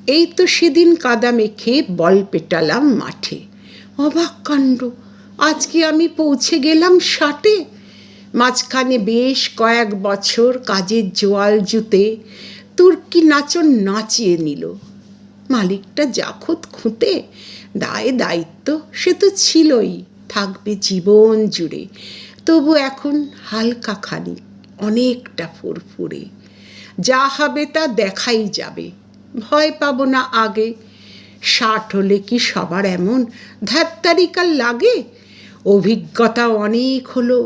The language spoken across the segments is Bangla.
এই তো সেদিন কাদা মেখে বল পেটালাম মাঠে। অবাক কাণ্ড, আজকে আমি পৌঁছে গেলাম 60। মাঝখানে বেশ কয়েক বছর কাজের জোয়াল জুতে তুর্কি নাচন নাচিয়ে নিল। মালিকটা জাখত খুঁতে, দায় দায়িত্ব সে তো ছিলই, থাকবে জীবন জুড়ে। তবু এখন হালকা খানিক, অনেকটা ফুরফুরে। যা হবে তা দেখাই যাবে, ভয় পাবো না আগে। 60 হলে কি সবার এমন ধ্যাত্তারিকার লাগে? অভিজ্ঞতা অনেক হলো,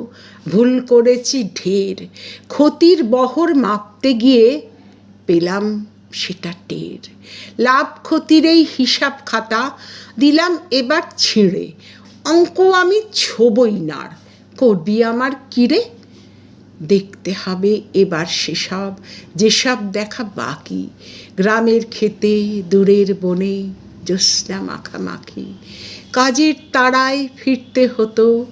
ভুল করেছি ঢের। ক্ষতির বহর মাপতে গিয়ে পেলাম সেটা টের। লাভ ক্ষতির এই হিসাব খাতা দিলাম এবার ছিঁড়ে। অঙ্ক আমি ছোবই নার, করবি আমার কিরে? দেখতে হবে এবার সেসব যেসব দেখা বাকি। গ্রামের খেতে, দূরের বনে, জ্যোৎস্না মাখামাখি। কাজের তাড়ায় ফিরতে হতো,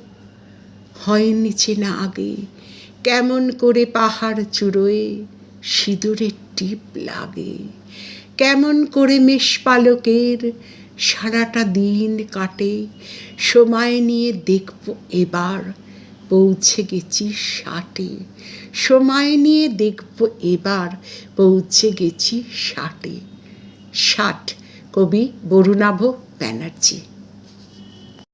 হয়নি চেনা আগে। কেমন করে পাহাড় চূড়োয় সিঁদুরের টিপ লাগে। কেমন করে মেষপালকের সারাটা দিন কাটে। সময় নিয়ে দেখব এবার পৌঁছে গেছি 60। সময় নিয়ে দেখব এবার পৌঁছে গেছি 60। 60 কবি বরুণাভ ব্যানার্জি।